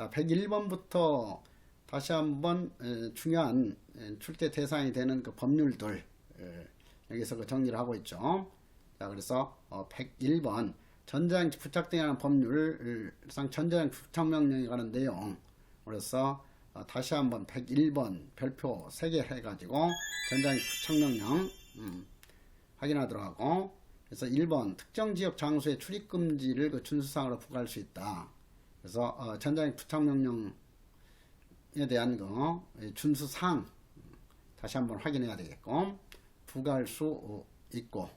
자, 101번부터 다시 한번 중요한 출제 대상이 되는 그 법률들 여기서 그 정리를 하고 있죠. 자, 그래서 101번 전자장치 부착 등에 관한 법률상 전자장치 부착명령에 관한 내용. 그래서 다시 한번 101번 별표 3개 해가지고 전자장치 부착명령 확인하도록 하고, 그래서 1번 특정 지역 장소의 출입 금지를 그 준수사항으로 부과할 수 있다. 그래서 전자장치 부착명령에 대한 거 준수사항 다시 한번 확인해야 되겠고, 부과할 수 있고,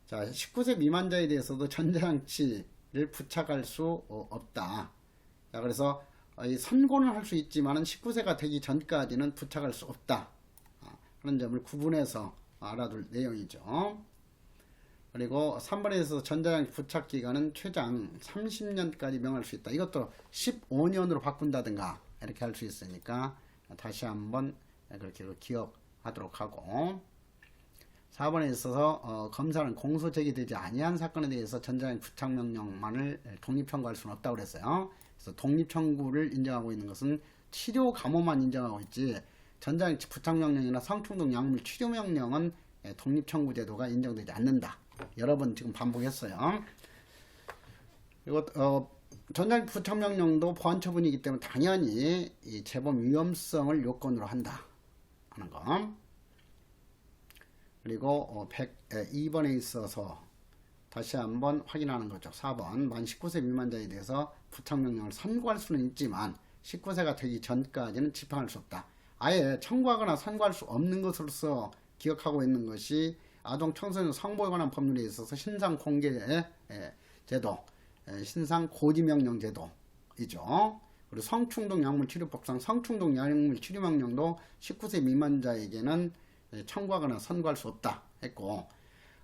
자 19세 미만자에 대해서도 전자장치를 부착할 수 없다. 자, 그래서 선고는 할 수 있지만 19세가 되기 전까지는 부착할 수 없다. 그런 점을 구분해서 알아둘 내용이죠. 그리고 3번에 있어서 전자장치 부착 기간은 최장 30년까지 명할 수 있다. 이것도 15년으로 바꾼다든가 이렇게 할 수 있으니까 다시 한번 그렇게 기억하도록 하고, 4번에 있어서 검사는 공소 제기되지 아니한 사건에 대해서 전자장치 부착 명령만을 독립청구할 수는 없다고 그랬어요. 그래서 독립청구를 인정하고 있는 것은 치료 감호만 인정하고 있지, 전자장치 부착 명령이나 성충동 약물 치료 명령은 독립청구 제도가 인정되지 않는다. 여러 번 지금 반복했어요. 그리고 전자장치 부착 명령도 보안 처분이기 때문에 당연히 이 재범 위험성을 요건으로 한다 하는 거. 그리고 102번에 있어서 다시 한번 확인하는 거죠. 4번 만 19세 미만자에 대해서 부착명령을 선고할 수는 있지만 19세가 되기 전까지는 집행할 수 없다. 아예 청구하거나 선고할 수 없는 것으로서 기억하고 있는 것이 아동 청소년 성보에 관한 법률에 있어서 신상 공개 제도, 신상 고지명령 제도이죠. 그리고 성충동 약물 치료법상 성충동 약물 치료 명령도 19세 미만자에게는 청구하거나 선고할 수 없다 했고,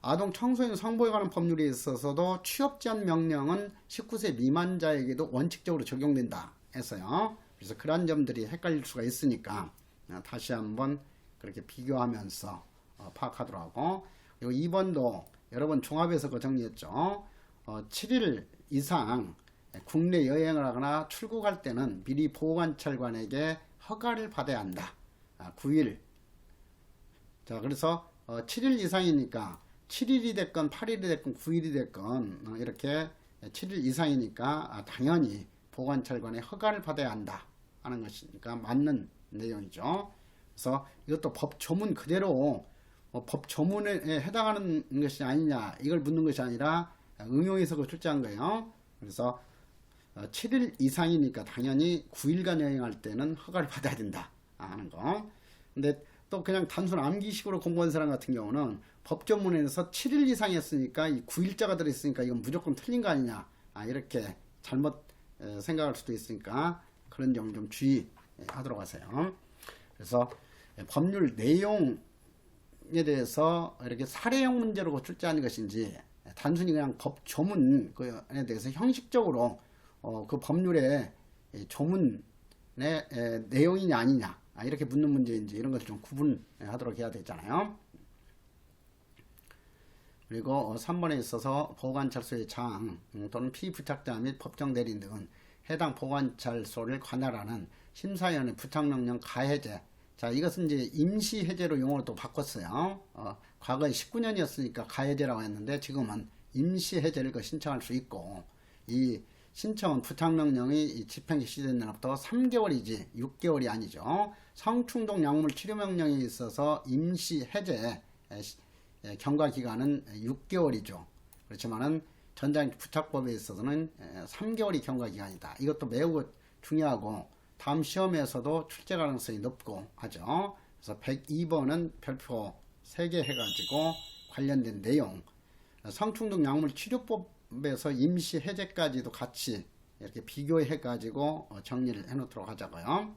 아동 청소년 성보에 관한 법률에 있어서도 취업 제한 명령은 19세 미만자에게도 원칙적으로 적용된다 했어요. 그래서 그런 점들이 헷갈릴 수가 있으니까 다시 한번 그렇게 비교하면서 파악하도록 하고, 그리고 2번도 여러 번 종합해서 그 정리했죠. 7일 이상 국내 여행을 하거나 출국할 때는 미리 보호관찰관에게 허가를 받아야 한다. 9일. 자, 그래서 7일 이상이니까 7일이 됐건 8일이 됐건 9일이 됐건 이렇게 7일 이상이니까 당연히 보호관찰관의 허가를 받아야 한다 하는 것이니까 맞는 내용이죠. 그래서 이것도 법 조문 그대로 법 조문에 해당하는 것이 아니냐 이걸 묻는 것이 아니라 응용해서 출제한 거예요. 그래서 7일 이상이니까 당연히 9일간 여행할 때는 허가를 받아야 된다 하는 거. 근데 또 그냥 단순 암기식으로 공부한 사람 같은 경우는 법조문에서 7일 이상이었으니까 이 9일자가 들어있으니까 이건 무조건 틀린 거 아니냐 이렇게 잘못 생각할 수도 있으니까 그런 점 좀 주의하도록 하세요. 그래서 법률 내용에 대해서 이렇게 사례형 문제로 출제하는 것인지 단순히 그냥 법 조문에 대해서 형식적으로 그 법률의 조문의 내용이냐 아니냐 이렇게 묻는 문제인지 이런 것을 좀 구분하도록 해야 되잖아요. 그리고 3번에 있어서 보호관찰소의 장 또는 피부착자 및 법정 대리인 등은 해당 보호관찰소를 관할하는 심사위원회 부착명령 가해제. 자, 이것은 이제 임시해제로 용어를 또 바꿨어요. 과거에 19년이었으니까 가해제라고 했는데 지금은 임시해제를 신청할 수 있고, 이 신청은 부착명령이 집행 시된 날부터 3개월이지 6개월이 아니죠. 성충동 약물 치료명령에 있어서 임시해제 경과기간은 6개월이죠. 그렇지만은 전자장치 부착법에 있어서는 3개월이 경과기간이다. 이것도 매우 중요하고 다음 시험에서도 출제 가능성이 높고 하죠. 그래서 102번은 별표 3개 해가지고 관련된 내용, 성충동 약물 치료법에서 임시 해제까지도 같이 이렇게 비교해 가지고 정리를 해 놓도록 하자고요.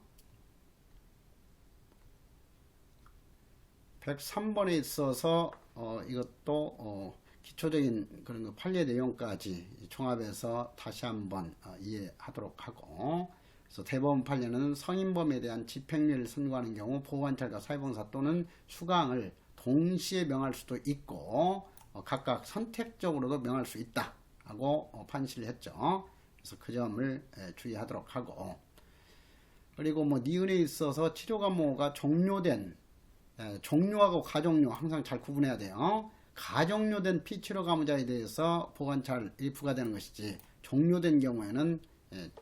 103번에 있어서 이것도 기초적인 그런 거 판례 내용까지 종합해서 다시 한번 이해하도록 하고, 그래서 대법원 판례는 성인범에 대한 집행유예를 선고하는 경우 보호관찰과 사회봉사 또는 수강을 동시에 명할 수도 있고 각각 선택적으로도 명할 수 있다 하고 판시를 했죠. 그래서 그 점을 주의하도록 하고, 그리고 뭐 니은에 있어서 치료 감호가 종료된, 종료하고 가종료 항상 잘 구분해야 돼요. 가종료된 피치료 감호자에 대해서 보관찰이 부과되는 것이지, 종료된 경우에는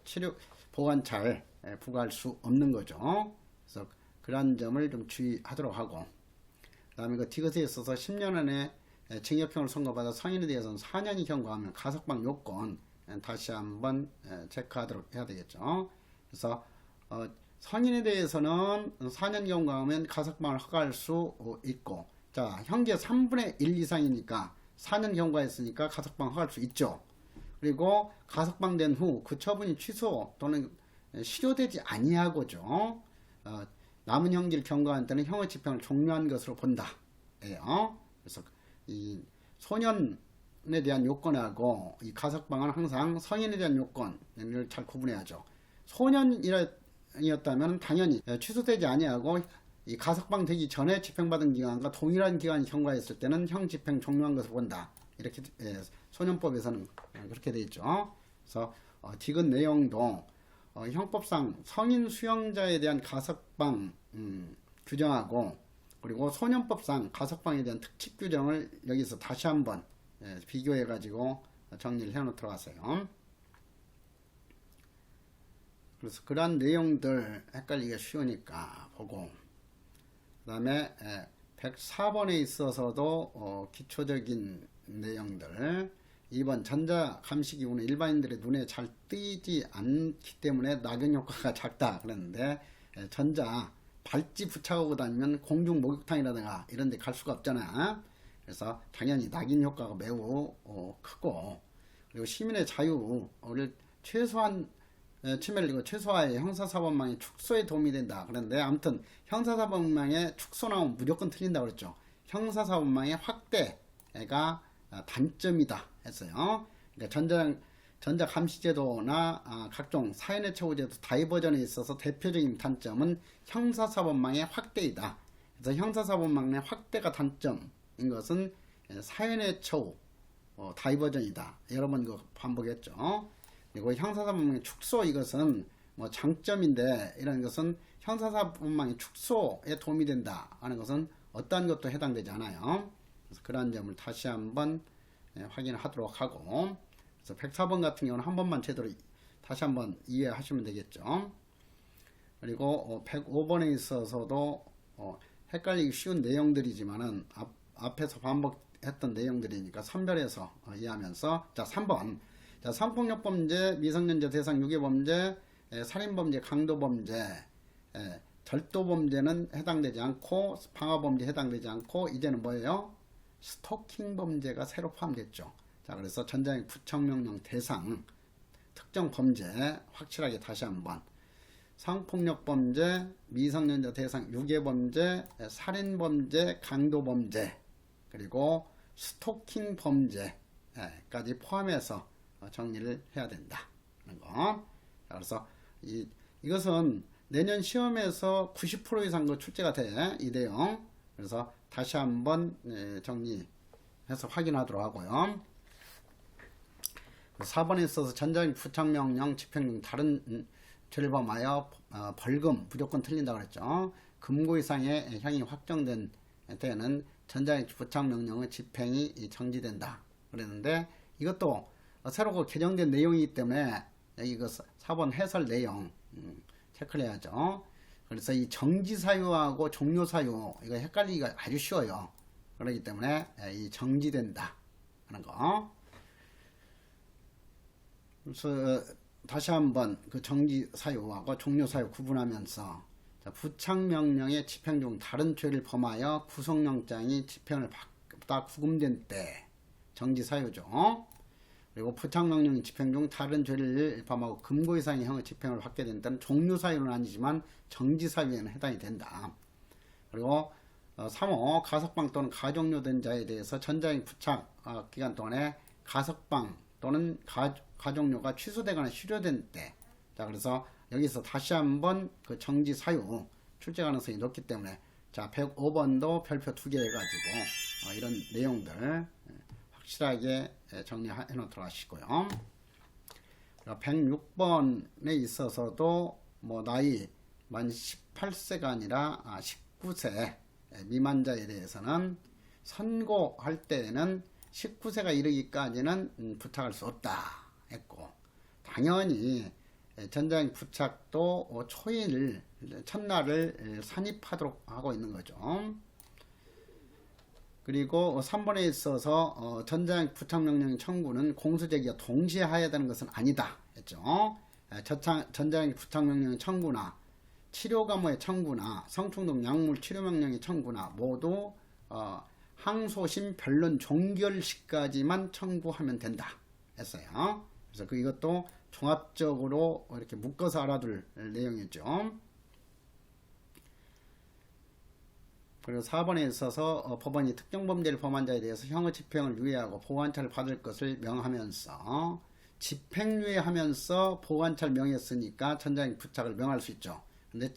치료 보관찰 부과할 수 없는 거죠. 그래서 그러한 점을 좀 주의하도록 하고, 그 다음에 그 디귿에 있어서 10년 안에 징역형을 선고받아 성인에 대해서는 4년이 경과하면 가석방 요건 다시 한번 체크하도록 해야 되겠죠. 그래서 성인에 대해서는 4년 경과하면 가석방을 허가할 수 있고, 자, 형제 3분의 1 이상이니까 4년 경과했으니까 가석방 허가할 수 있죠. 그리고 가석방된 후 그 처분이 취소 또는 실효되지 아니하고죠. 남은 형기를 경과한 때는 형의 집행을 종료한 것으로 본다. 예요. 그래서 이 소년에 대한 요건하고 이 가석방은 항상 성인에 대한 요건을 잘 구분해야죠. 소년이었다면 당연히 취소되지 아니하고 이 가석방 되기 전에 집행받은 기간과 동일한 기간이 경과했을 때는 형 집행 종료한 것으로 본다. 이렇게 소년법에서는 그렇게 되어 있죠. 그래서 디귿 내용도 형법상 성인 수용자에 대한 가석방 규정하고, 그리고 소년법상 가석방에 대한 특칙 규정을 여기서 다시 한번 비교해 가지고 정리를 해 놓도록 하세요. 그래서 그러한 내용들 헷갈리기가 쉬우니까 보고, 그 다음에 104번에 있어서도 기초적인 내용들, 2번 전자 감시기구는 일반인들의 눈에 잘 띄지 않기 때문에 낙인 효과가 작다 그랬는데, 전자 발찌 부착하고 다니면 공중 목욕탕이라든가 이런 데 갈 수가 없잖아. 그래서 당연히 낙인 효과가 매우 크고, 그리고 시민의 자유를 최소한 침해를 최소화해 형사사법망의 축소에 도움이 된다. 그런데 아무튼 형사사법망의 축소 나오면 무조건 틀린다 그랬죠. 형사사법망의 확대가 단점이다 했어요. 그러니까 전자감시제도나 각종 사인의 처우제도 다이버전에 있어서 대표적인 단점은 형사사법망의 확대이다. 그래서 형사사법망의 확대가 단점인 것은 사인의 처우 다이버전이다. 여러 번 반복했죠. 그리고 형사사법망의 축소, 이것은 뭐 장점인데, 이런 것은 형사사법망의 축소에 도움이 된다 하는 것은 어떠한 것도 해당되지 않아요. 그래서 그러한 점을 다시 한번 확인하도록 하고, 그래서 104번 같은 경우는 한 번만 제대로 다시 한번 이해하시면 되겠죠. 그리고 105번에 있어서도 헷갈리기 쉬운 내용들이지만은 앞에서 반복했던 내용들이니까 선별해서 이해하면서, 자, 3번. 자, 성폭력범죄, 미성년자 대상 유괴범죄, 살인범죄, 강도범죄, 절도범죄는 해당되지 않고, 방화범죄 해당되지 않고, 이제는 뭐예요? 스토킹범죄가 새로 포함됐죠. 자, 그래서 전자형 구청명령 대상 특정 범죄 확실하게 다시 한번, 성폭력범죄, 미성년자 대상 유괴범죄, 살인범죄, 강도범죄, 그리고 스토킹범죄까지 포함해서 정리를 해야 된다 하는 거. 자, 그래서 이것은 내년 시험에서 90% 이상 출제가 돼, 이 내용. 그래서 다시 한번 정리해서 확인하도록 하고요. 4번에 있어서 전자형 부착명령 집행 중 다른 죄를 범하여 벌금 무조건 틀린다고 그랬죠. 금고 이상의 형이 확정된 때에는 전자형 부착명령의 집행이 정지된다 그랬는데, 이것도 새로 개정된 내용이기 때문에 이거 4번 해설 내용 체크를 해야죠. 그래서 이 정지사유하고 종료사유, 이거 헷갈리기가 아주 쉬워요. 그렇기 때문에 이 정지된다 하는 거. 그래서 다시 한번 그 정지사유하고 종료사유 구분하면서, 부착명령의 집행 중 다른 죄를 범하여 구속영장이 집행을 받다 구금된 때 정지사유죠. 그리고 부착명령 집행 중 다른 죄를 범하고 금고 이상의 형의 집행을 받게 된다는 종료사유는 아니지만 정지사유에는 해당이 된다. 그리고 3호 가석방 또는 가종료된 자에 대해서 전자형 부착 기간 동안에 가석방 또는 가종료가 취소되거나 실효된 때. 자, 그래서 여기서 다시 한번 그 정지사유 출제 가능성이 높기 때문에, 자, 105번도 별표 2개 해가지고 이런 내용들 확실하게 정리해 놓도록 하시고요. 106번에 있어서도 뭐 나이 만 18세가 아니라 19세 미만자에 대해서는 선고할 때에는 19세가 이르기까지는 부착할 수 없다 했고, 당연히 전자행 부착도 초일 첫날을 산입하도록 하고 있는 거죠. 그리고 3번에 있어서 전자행 부착명령 청구는 공수제기와 동시에 해야 되는 것은 아니다 했죠. 전자행 부착명령 청구나 치료감호의 청구나 성충동 약물 치료명령의 청구나 모두 항소심 변론 종결 시까지만 청구하면 된다 했어요. 그래서 이것도 종합적으로 이렇게 묶어서 알아둘 내용이죠. 그리고 4번에 있어서 법원이 특정 범죄를 범한 자에 대해서 형의 집행을 유예하고 보호관찰을 받을 것을 명하면서, 집행유예하면서 보호관찰 명했으니까 전자행 부착을 명할 수 있죠. 근데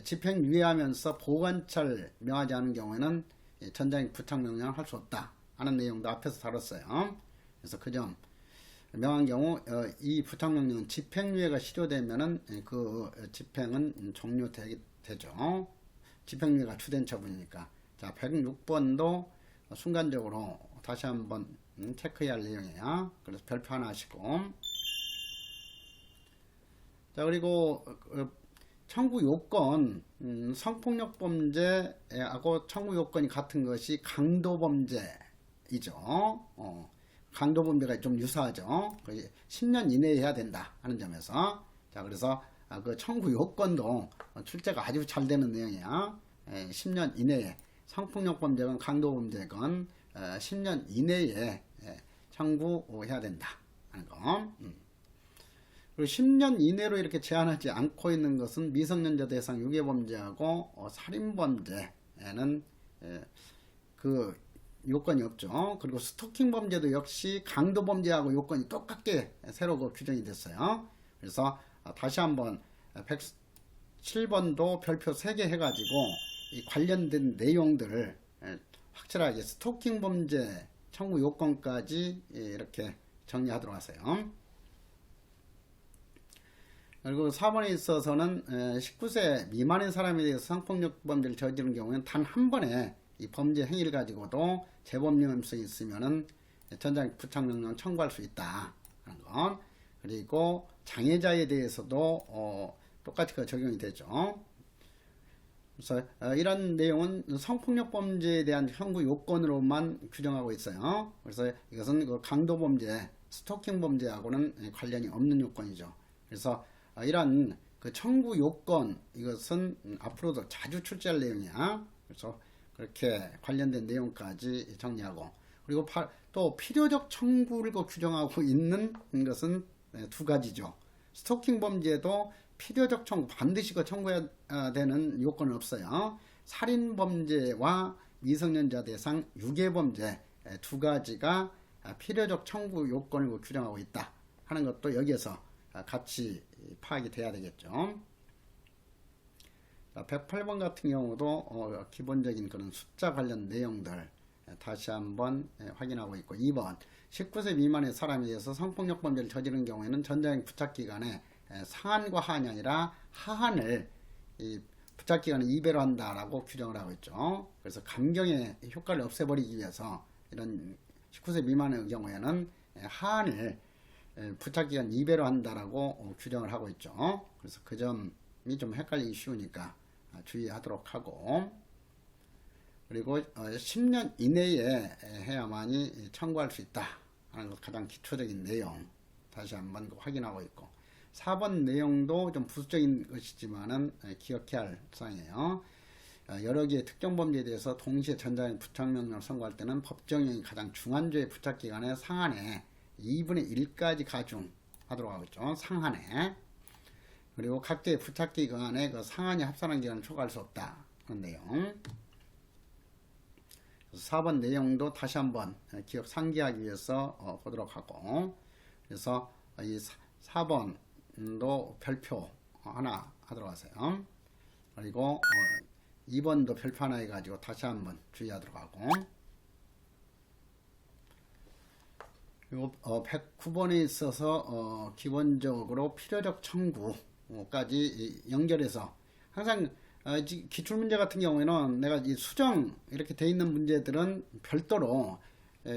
집행유예하면서 보호관찰 명하지 않은 경우에는 전자행 부착 명령을 할 수 없다 하는 내용도 앞에서 다뤘어요. 그래서 그 점 명한 경우 이 부착 명령은 집행유예가 실효되면은 그 집행은 종료되죠. 집행유예가 주된 처분이니까. 자, 106번도 순간적으로 다시 한번 체크해야 할 내용이에요. 그래서 별표 하나 하시고. 자, 그리고 청구 요건, 성폭력범죄하고 청구 요건이 같은 것이 강도범죄이죠. 강도범죄가 좀 유사하죠. 10년 이내에 해야 된다 하는 점에서. 자, 그래서 그 청구 요건도 출제가 아주 잘 되는 내용이야. 10년 이내에, 성폭력범죄건 강도범죄건 10년 이내에 청구해야 된다 하는 거. 그리고 10년 이내로 이렇게 제한하지 않고 있는 것은 미성년자 대상 유괴범죄하고 살인범죄에는 그 요건이 없죠. 그리고 스토킹 범죄도 역시 강도범죄하고 요건이 똑같게 새로 규정이 됐어요. 그래서 다시 한번 107번도 별표 3개 해가지고 이 관련된 내용들을 확실하게 스토킹 범죄 청구 요건까지 이렇게 정리하도록 하세요. 그리고 4번에 있어서는 19세 미만의 사람에 대해서 성폭력 범죄를 저지른 경우에는 단 한 번의 이 범죄 행위를 가지고도 재범 위험성이 있으면은 전자행 부착 명령 청구할 수 있다 하는 것. 그리고 장애자에 대해서도 똑같이 적용이 되죠. 그래서 이런 내용은 성폭력 범죄에 대한 청구 요건으로만 규정하고 있어요. 그래서 이것은 그 강도범죄, 스토킹 범죄하고는 관련이 없는 요건이죠. 그래서 이런 그 청구 요건, 이것은 앞으로도 자주 출제할 내용이야. 그래서 그렇게 관련된 내용까지 정리하고, 그리고 또 필요적 청구를 규정하고 있는 것은 두 가지죠. 스토킹 범죄도 필요적 청구, 반드시 청구해야 되는 요건은 없어요. 살인 범죄와 미성년자 대상 유괴범죄 두 가지가 필요적 청구 요건을 규정하고 있다 하는 것도 여기에서 같이 파악이 돼야 되겠죠. 108번 같은 경우도 기본적인 그런 숫자 관련 내용들 다시 한번 확인하고 있고, 2번 19세 미만의 사람에 대해서 성폭력 범죄를 저지른 경우에는 전자행 부착기간에 상한과 하한이 아니라 하한을 부착기간에 2배로 한다라고 규정을 하고 있죠. 그래서 감경의 효과를 없애버리기 위해서 이런 19세 미만의 경우에는 하한을 부착기간 2배로 한다라고 규정을 하고 있죠. 그래서 그 점이 좀 헷갈리기 쉬우니까 주의하도록 하고, 그리고 10년 이내에 해야만이 청구할 수 있다 하는 것, 가장 기초적인 내용 다시 한번 확인하고 있고, 4번 내용도 좀 부수적인 것이지만은 기억해야 할 사항이에요. 여러 개의 특정 범죄에 대해서 동시에 전자행 부착명령을 선고할 때는 법정형이 가장 중한 죄의 부착기간의 상한에 2분의 1까지 가중하도록 하고 있죠. 상한에. 그리고 각자의 부착기간에 그 상한이 합산한 기간을 초과할 수 없다 하는 내용. 그래서 4번 내용도 다시 한번 기억 상기하기 위해서 보도록 하고, 그래서 이 4번도 별표 하나 하도록 하세요. 그리고 2번도 별표 하나 해가지고 다시 한번 주의하도록 하고, 그리고 109번에 있어서 기본적으로 필요적 청구까지 연결해서 항상 기출문제 같은 경우에는 내가 이 수정 이렇게 돼 있는 문제들은 별도로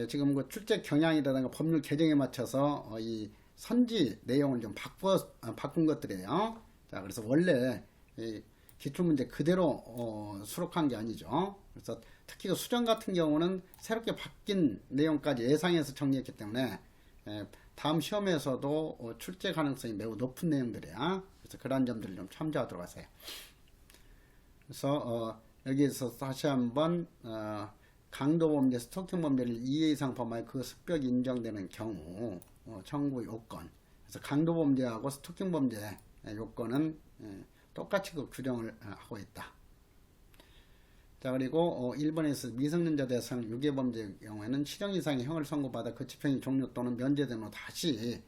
지금 그 출제 경향이라든가 법률 개정에 맞춰서 이 선지 내용을 좀 바꾼 것들이에요. 자, 그래서 원래 이 기출문제 그대로 수록한 게 아니죠. 그래서 특히 그 수정 같은 경우는 새롭게 바뀐 내용까지 예상해서 정리했기 때문에 다음 시험에서도 출제 가능성이 매우 높은 내용들이야. 그래서 그런 점들을 좀 참조하도록 하세요. 그래서 여기에서 다시 한번 강도 범죄, 스토킹 범죄를 2회 이상 범하여 그 습격이 인정되는 경우 청구 요건. 그래서 강도 범죄하고 스토킹 범죄 요건은 똑같이 그 규정을 하고 있다. 자, 그리고 1번에서 미성년자 대상 유괴 범죄의 경우에는 7년 이상의 형을 선고받아 그 집행이 종료 또는 면제된 후 다시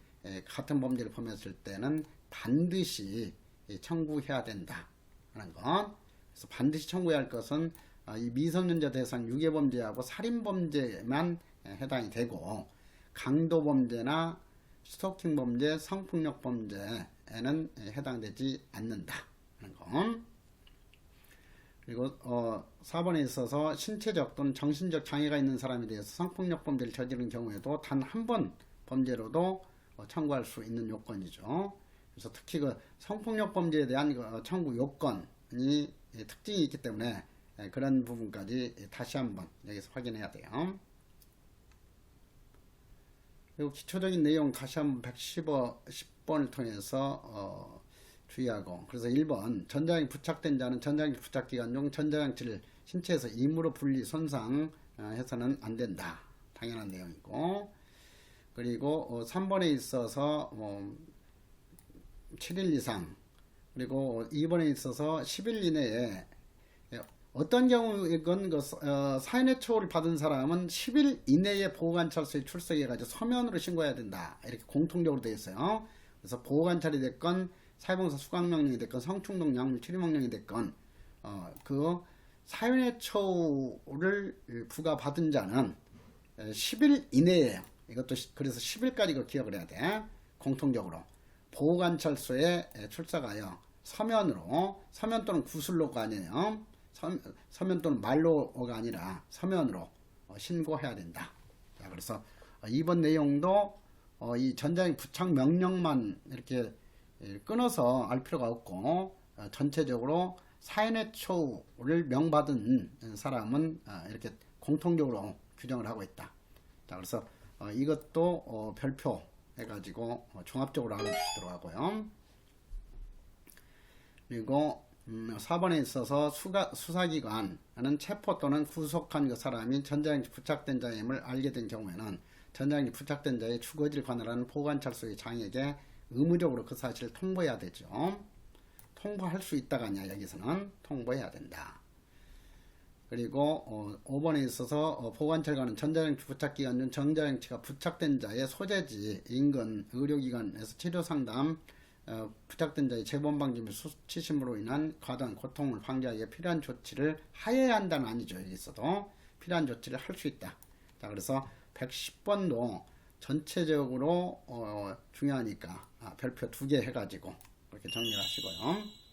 같은 범죄를 범했을 때는 반드시 청구해야 된다 하는 것. 그래서 반드시 청구해야 할 것은 이 미성년자 대상 유괴 범죄하고 살인 범죄만 해당이 되고 강도 범죄나 스토킹 범죄, 성폭력 범죄에는 해당되지 않는다 하는 것. 그리고 4번에 있어서 신체적 또는 정신적 장애가 있는 사람에 대해서 성폭력 범죄를 저지른 경우에도 단 한 번 범죄로도 청구할 수 있는 요건이죠. 그래서 특히 그 성폭력 범죄에 대한 청구 요건이 특징이 있기 때문에 그런 부분까지 다시 한번 여기서 확인해야 돼요. 그리고 기초적인 내용 다시 한번 110번을 통해서 주의하고, 그래서 1번 전자장치 부착된 자는 전자장치 부착 기간 중 전자장치를 신체에서 임의로 분리 손상해서는 안 된다. 당연한 내용이고, 그리고 3번에 있어서 7일 이상, 그리고 2번에 있어서 10일 이내에 어떤 경우이건 사인의 처우를 받은 사람은 10일 이내에 보호관찰소에 출석해가지고 서면으로 신고해야 된다. 이렇게 공통적으로 되어 있어요. 그래서 보호관찰이 됐건 사회봉사 수강명령이 됐건 성충동 약물 치료명령이 됐건 그 사인의 처우를 부과받은 자는 10일 이내에, 이것도 그래서 10일까지 그 기억을 해야 돼. 공통적으로 보호관찰소에 출석하여 서면으로, 서면 또는 구술로가 아니에요. 서면 또는 말로가 아니라 서면으로 신고해야 된다. 자, 그래서 이번 내용도 이 전자장치 부착 명령만 이렇게 끊어서 알 필요가 없고, 전체적으로 사인의 처우를 명받은 사람은 이렇게 공통적으로 규정을 하고 있다. 자, 그래서 이것도 별표 해가지고 종합적으로 알아주시도록 하고요. 그리고 4번에 있어서 수사기관은 체포 또는 구속한 그 사람이 전자장치 부착된 자임을 알게 된 경우에는 전자장치 부착된 자의 주거지를 관할하는 보호관찰소의 장에게 의무적으로 그 사실을 통보해야 되죠. 통보할 수 있다가 아니야. 여기서는 통보해야 된다. 그리고 5번에 있어서 보호관찰관은 전자장치 부착 기간 중 전자장치가 부착된 자의 소재지, 인근, 의료기관에서 치료상담, 부착된 자의 재범방지 및 수치심으로 인한 과다한 고통을 방지하기 위해 필요한 조치를 하여야 한다는 아니죠. 여기서도 필요한 조치를 할 수 있다. 자, 그래서 110번도 전체적으로 중요하니까 별표 2개 해가지고 그렇게 정리를 하시고요.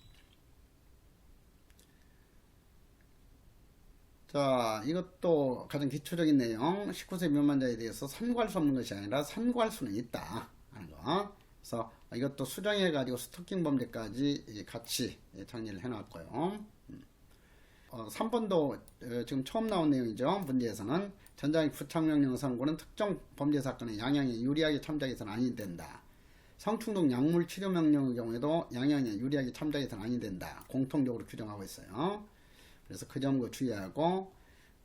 자, 이것도 가장 기초적인 내용, 19세 미만자에 대해서 선고할 수 없는 것이 아니라 선고할 수는 있다 하는 거. 그래서 이것도 수정해가지고 스토킹 범죄까지 같이 정리를 해놨고요. 3번도 지금 처음 나온 내용이죠. 문제에서는 전자장치 부착명령 선고는 특정 범죄 사건의 양형에 유리하게 참작해서는 아니 된다. 성충동 약물 치료 명령의 경우에도 양형에 유리하게 참작해서는 아니 된다. 공통적으로 규정하고 있어요. 그래서 그 점 주의하고,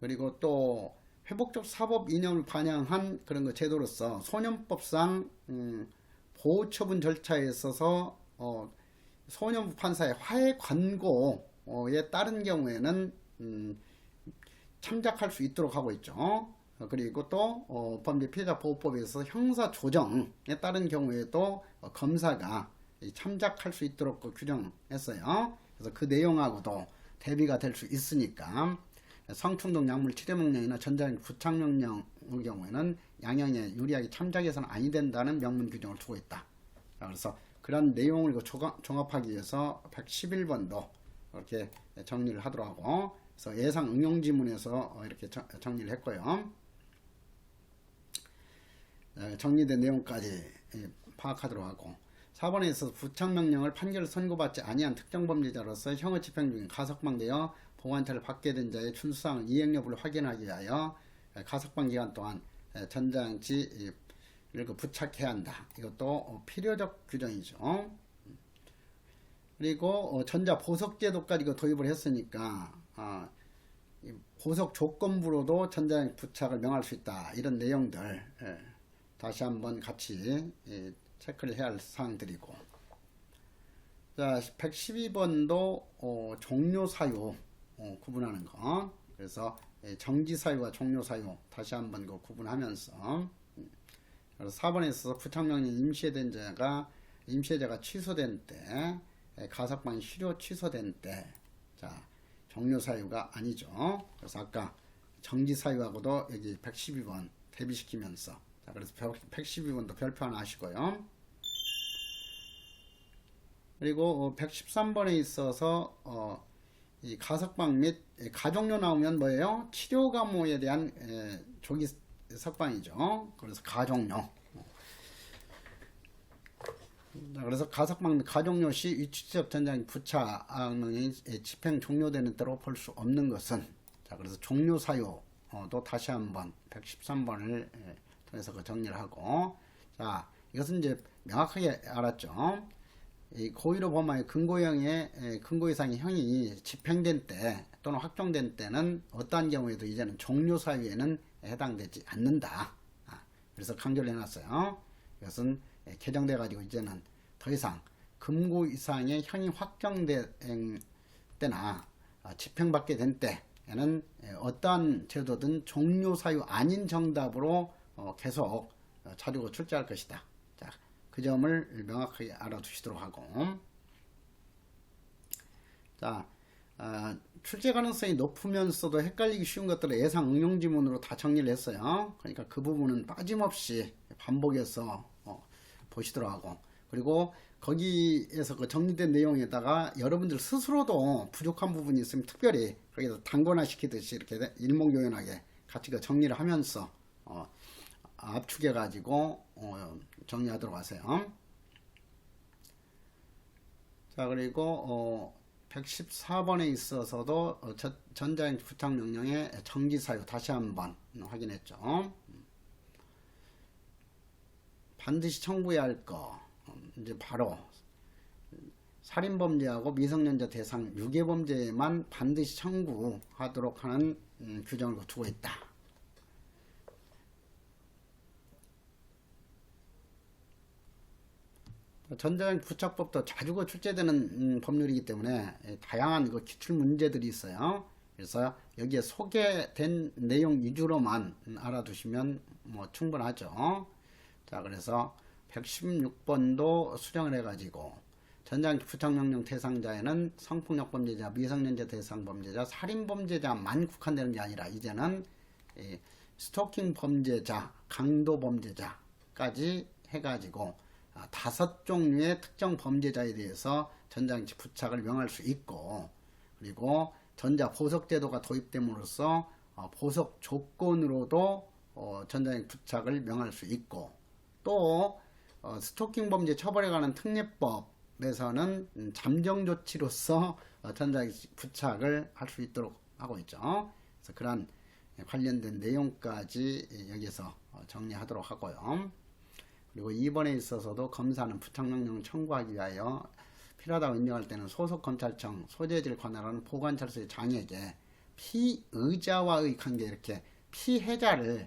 그리고 또 회복적 사법 이념을 반영한 그런 거 제도로서 소년법상 보호처분 절차에 있어서 소년부 판사의 화해 관고에 따른 경우에는 참작할 수 있도록 하고 있죠. 그리고 또 범죄 피해자 보호법에서 형사 조정에 따른 경우에도 검사가 참작할 수 있도록 규정했어요. 그래서 그 내용하고도 대비가 될 수 있으니까 성충동 약물 치료명령이나 전자장치 부착명령의 경우에는 양형에 유리하게 참작해서는 아니 된다는 명문 규정을 두고 있다. 그래서 그런 내용을 종합하기 위해서 111번도 그렇게 정리를 하도록 하고, 그래서 예상 응용 지문에서 이렇게 정리를 했고요. 정리된 내용까지 파악하도록 하고, 4번에 있어서 부착명령을 판결을 선고받지 아니한 특정 범죄자로서 형의 집행 중인 가석방되어 보관처를 받게 된 자의 준수사항 이행 여부를 확인하기 위하여 가석방 기간 동안 전자장치를 부착해야 한다. 이것도 필요적 규정이죠. 그리고 전자보석제도까지 이거 도입을 했으니까 보석 조건부로도 전자장치 부착을 명할 수 있다. 이런 내용들 다시 한번 같이 체크를 해야 할 사항들이고, 자 112번도 종료사유 구분하는 거. 그래서 정지사유와 종료사유 다시 한번 그 구분하면서, 그래서 4번에 있어서 부착명령 임시해제가 취소된 때, 가석방이 실효 취소된 때, 자 종료사유가 아니죠. 그래서 아까 정지사유하고도 여기 112번 대비시키면서, 자 그래서 112번도 별표 하나 하시고요. 그리고 113번에 있어서 이 가석방 및 가족료 나오면 뭐예요? 치료감호에 대한 조기 석방이죠. 그래서 가족료. 자, 그래서 가석방 및 가족료 시 위치적 전자장치 부착명령이 집행 종료되는 때로 볼 수 없는 것은, 자 그래서 종료 사유도 다시 한번 113번을 통해서 그 정리를 하고, 자 이것은 이제 명확하게 알았죠. 이 고의로 범하여 근고 이상의 형이 집행된 때 또는 확정된 때는 어떠한 경우에도 이제는 종료 사유에는 해당되지 않는다. 그래서 강조를 해놨어요. 이것은 개정돼 가지고 이제는 더 이상 금고 이상의 형이 확정된 때나 집행받게 된 때에는 어떠한 제도든 종료 사유 아닌 정답으로 계속 자료가 출제할 것이다. 자, 그 점을 명확하게 알아두시도록 하고, 자 출제 가능성이 높으면서도 헷갈리기 쉬운 것들을 예상 응용 지문으로 다 정리를 했어요. 그러니까 그 부분은 빠짐없이 반복해서 보시도록 하고, 그리고 거기에서 그 정리된 내용에다가 여러분들 스스로도 부족한 부분이 있으면 특별히 거기서 단권화 시키듯이 이렇게 일목요연하게 같이 그 정리를 하면서 압축해 가지고 정리하도록 하세요. 자 그리고 114번에 있어서도 전자장치 부착 명령의 정지사유 다시 한번 확인했죠. 반드시 청구해야 할 거, 이제 바로 살인범죄하고 미성년자 대상 유괴범죄에만 반드시 청구하도록 하는 규정을 두고 있다. 전자장치 부착법도 자주 출제되는 법률이기 때문에 다양한 그 기출 문제들이 있어요. 그래서 여기에 소개된 내용 위주로만 알아두시면 뭐 충분하죠. 자 그래서 116번도 수정을 해가지고 전자장치 부착명령 대상자에는 성폭력 범죄자, 미성년자 대상 범죄자, 살인범죄자만 국한되는 게 아니라 이제는 스토킹 범죄자, 강도 범죄자까지 해가지고 5종류의 특정 범죄자에 대해서 전자장치 부착을 명할 수 있고, 그리고 전자보석제도가 도입됨으로써 보석 조건으로도 전자장치 부착을 명할 수 있고, 또 스토킹 범죄 처벌에 관한 특례법에서는 잠정조치로서 전자장치 부착을 할 수 있도록 하고 있죠. 그래서 그런 관련된 내용까지 여기서 정리하도록 하고요. 그리고 2번에 있어서도 검사는 부착명령을 청구하기 위하여 필요하다고 인정할 때는 소속검찰청 소재지를 관할하는 보관찰서의 장에게 피의자와의 관계, 이렇게 피해자를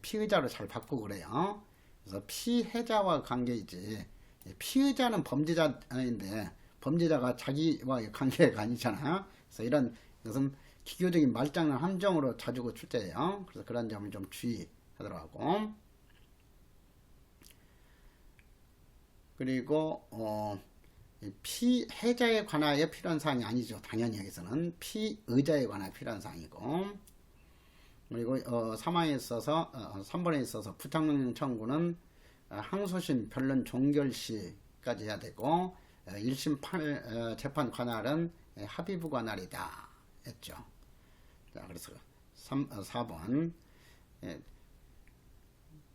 피의자로 잘 바꾸고 그래요. 그래서 피해자와 관계이지, 피의자는 범죄자인데 범죄자가 자기와의 관계가 아니잖아. 그래서 이런 것은 기교적인 말장난 함정으로 자주 출제해요. 그래서 그런 점을 좀 주의하도록 하고, 그리고 피해자에 관하여 필요한 사항이 아니죠. 당연히 여기서는 피의자에 관하여 필요한 사항이고, 그리고 3번에 있어서 부착명령 청구는 항소심, 변론 종결시까지 해야 되고, 1심 재판 관할은 합의부 관할이다 했죠. 자, 그래서 4번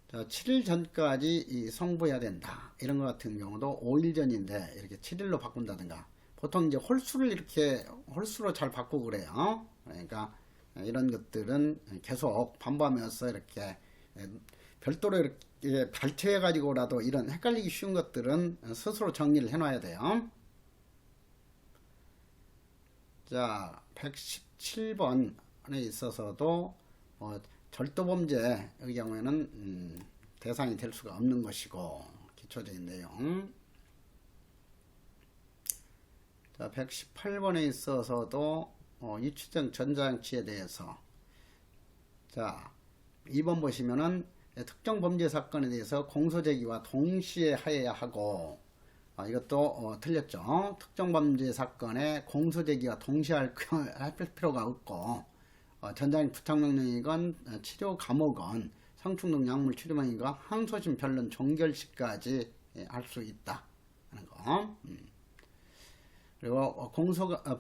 7일 전까지 성부해야 된다. 이런 것 같은 경우도 5일 전인데 이렇게 7일로 바꾼다든가, 보통 이제 홀수를 이렇게 홀수로 잘 바꾸고 그래요. 그러니까 이런 것들은 계속 반복하면서 이렇게 별도로 이렇게 발췌해 가지고라도 이런 헷갈리기 쉬운 것들은 스스로 정리를 해 놔야 돼요. 자, 117번에 있어서도 절도범죄의 경우에는 대상이 될 수가 없는 것이고, 기초적인 내용. 자, 118번에 있어서도 이추정 전자장치에 대해서, 자 2번 보시면은 특정 범죄 사건에 대해서 공소제기와 동시에 하여야 하고, 이것도 틀렸죠. 특정 범죄 사건에 공소제기와 동시에 할 필요가 없고, 전자장치 부착명령이건 치료 감옥은 성충동 약물 치료명이건 항소심 변론 종결시까지 할 수 있다 하는 거. 그리고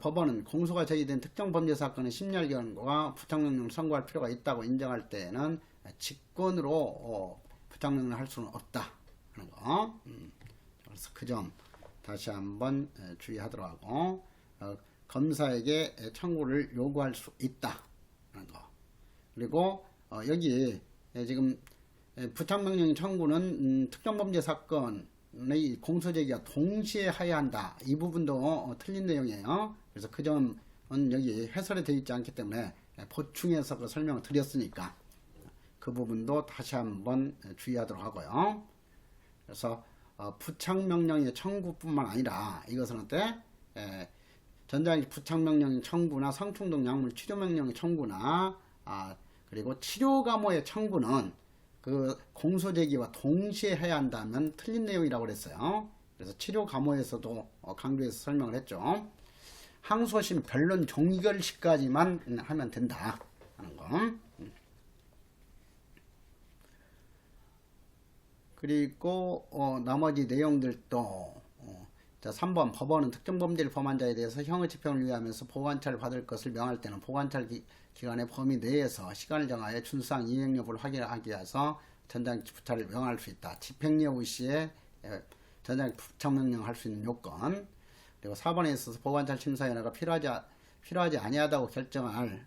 법원은 공소가 제기된 특정 범죄 사건의 심리활견과 부착명령을 선고할 필요가 있다고 인정할 때에는 직권으로 부착명령을 할 수는 없다 하는 거. 그래서 그 점 다시 한번 주의하도록 하고, 검사에게 청구를 요구할 수 있다 하는 거. 그리고 여기 지금 부착명령 청구는 특정 범죄 사건 공소제기가 동시에 하여야 한다. 이 부분도 틀린 내용이에요. 그래서 그 점은 여기 해설에 되어 있지 않기 때문에 보충해서 그 설명을 드렸으니까 그 부분도 다시 한번 주의하도록 하고요. 그래서 부착명령의 청구뿐만 아니라 이것은 어때? 전자장치 부착명령 청구나 성충동 약물 치료명령의 청구나 그리고 치료감호의 청구는 그 공소제기와 동시에 해야 한다면 틀린 내용이라고 그랬어요. 그래서 치료감호에서도 강조해서 설명을 했죠. 항소심 변론 종결 시까지만 하면 된다 하는 거. 그리고 나머지 내용들도 자, 3번 법원은 특정 범죄를 범한 자에 대해서 형의 집행을 위하면서 보관찰을 받을 것을 명할 때는 보관찰 기간의 범위 내에서 시간을 정하여 준수상 이행 여부를 확인하기 위해서 전자장치 부착을 명할 수 있다. 집행 여부 시에 전자장치 부착 명령할 수 있는 요건. 그리고 4번에 있어서 보관찰 심사위원회가 필요하지 아니하다고 결정한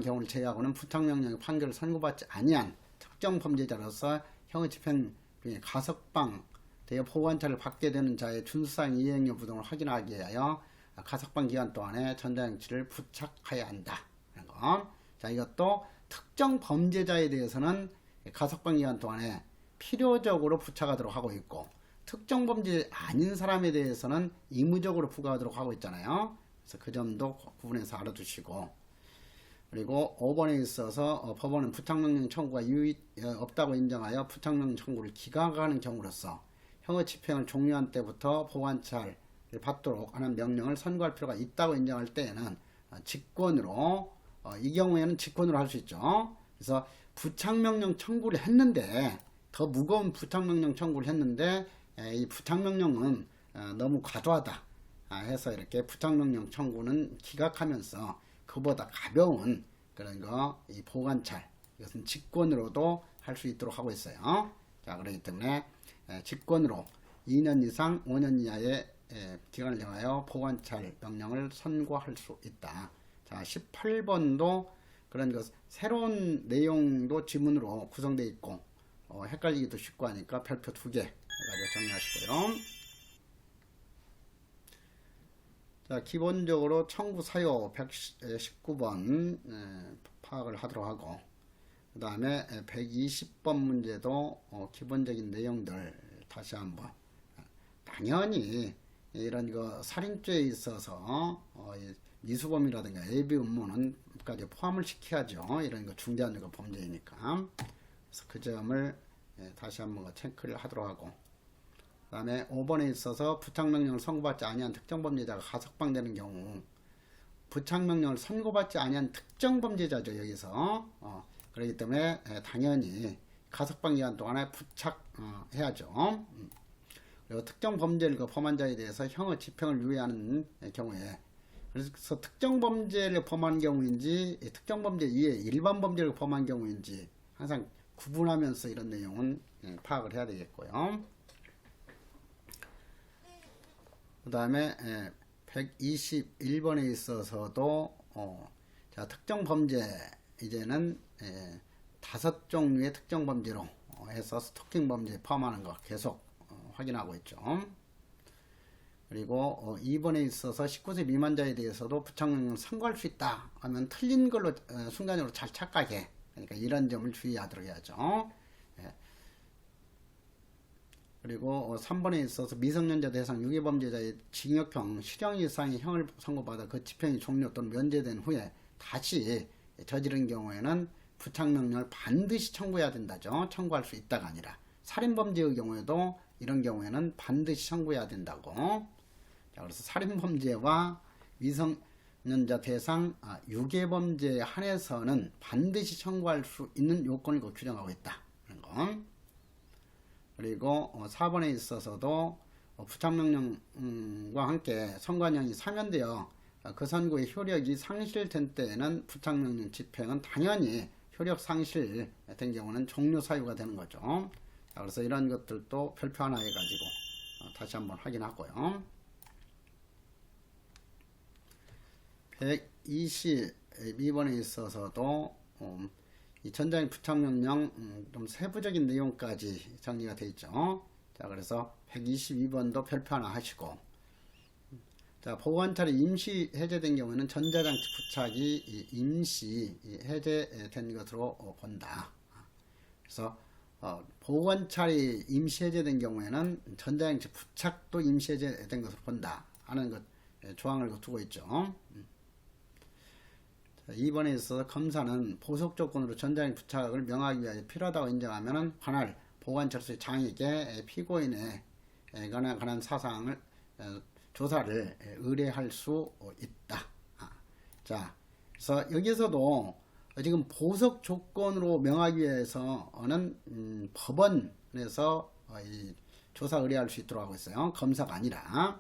경우를 제외하고는 부착 명령의 판결을 선고받지 아니한 특정 범죄자로서 형의 집행 중에 가석방 대여 보관찰을 받게 되는 자의 준수상 이행 여부 등을 확인하기 위하여 가석방 기간 동안에 전자장치를 부착해야 한다. 자, 이것도 특정 범죄자에 대해서는 가석방 기간 동안에 필요적으로 부착하도록 하고 있고, 특정 범죄 아닌 사람에 대해서는 의무적으로 부과하도록 하고 있잖아요. 그래서 그 점도 구분해서 알아두시고, 그리고 5번에 있어서 법원은 부착명령 청구가 없다고 인정하여 부착명령 청구를 기각하는 경우로서 형의 집행을 종료한 때부터 보관찰을 받도록 하는 명령을 선고할 필요가 있다고 인정할 때에는 직권으로, 이 경우에는 직권으로 할 수 있죠. 그래서 부착명령 청구를 했는데, 더 무거운 부착명령 청구를 했는데 이 부착명령은 너무 과도하다 해서 이렇게 부착명령 청구는 기각하면서 그보다 가벼운 그런 거, 이 보관찰, 이것은 직권으로도 할 수 있도록 하고 있어요. 자, 그렇기 때문에 직권으로 2년 이상 5년 이하의 기간을 정하여 보관찰 명령을 선고할 수 있다. 자, 18번도 그런 것, 새로운 내용도 지문으로 구성되어 있고 헷갈리기도 쉽고 하니까 별표 2개 해가지고 정리하시고요. 자, 기본적으로 청구 사유 119번 파악을 하도록 하고, 그 다음에 120번 문제도 기본적인 내용들 다시 한번, 당연히 이런 거 살인죄에 있어서 미수범이라든가 예비 음모는까지 포함을 시켜야죠. 이런 거 중대한 거 범죄이니까. 그래서 그 점을 다시 한번 체크를 하도록 하고, 그 다음에 5번에 있어서 부착명령을 선고받지 아니한 특정 범죄자가 가석방되는 경우, 부착명령을 선고받지 아니한 특정 범죄자죠, 여기서. 그렇기 때문에 당연히 가석방 기간 동안에 부착해야죠. 그리고 특정 범죄를 범한 자에 대해서 형의 집행을 유예하는 경우에, 그래서 특정 범죄를 범한 경우인지 특정 범죄 이외에 일반 범죄를 범한 경우인지 항상 구분하면서 이런 내용은 파악을 해야 되겠고요. 그 다음에 121번에 있어서도 자, 특정 범죄 이제는 5종류의 특정 범죄로 해서 스토킹 범죄에 포함하는 거 계속 확인하고 있죠. 그리고 2번에 있어서 19세 미만자에 대해서도 부착명령을 선고할 수 있다 하면 틀린 걸로 순간적으로 잘 착각해. 그러니까 이런 점을 주의하도록 해야죠. 그리고 3번에 있어서 미성년자 대상 유괴범죄자의 징역형, 실형 이상의 형을 선고받아 그 집행이 종료 또는 면제된 후에 다시 저지른 경우에는 부착명령을 반드시 청구해야 된다죠. 청구할 수 있다가 아니라. 살인범죄의 경우에도 이런 경우에는 반드시 청구해야 된다고. 자, 그래서 살인범죄와 미성년자 대상 유괴범죄에 한해서는 반드시 청구할 수 있는 요건을 규정하고 있다. 그런 거. 그리고 4번에 있어서도 부착명령과 함께 선고형이 사면되어 그 선고의 효력이 상실된 때에는 부착명령 집행은 당연히 효력 상실된 경우는 종료 사유가 되는 거죠. 자, 그래서 이런 것들도 별표 하나 해가지고 다시 한번 확인하고요. 122번에 있어서도 이 전자인 부착명령 좀 세부적인 내용까지 정리가 되어 있죠. 자, 그래서 122번도 별표 하나 하시고, 자, 보호관찰이 임시 해제된 경우에는 전자장치 부착이 임시 해제된 것으로 본다. 그래서 보호관찰이 임시 해제된 경우에는 전자장치 부착도 임시 해제된 것으로 본다 하는 것 조항을 두고 있죠. 2번에 있어서 검사는 보석 조건으로 전자장치 부착을 명하기 위하여 필요하다고 인정하면 관할 보관처소의 장에게 피고인에 관한 사상을 조사를 의뢰할 수 있다. 자, 그래서 여기서도 지금 보석 조건으로 명하기 위해서는 법원에서 이 조사 의뢰할 수 있도록 하고 있어요. 검사가 아니라.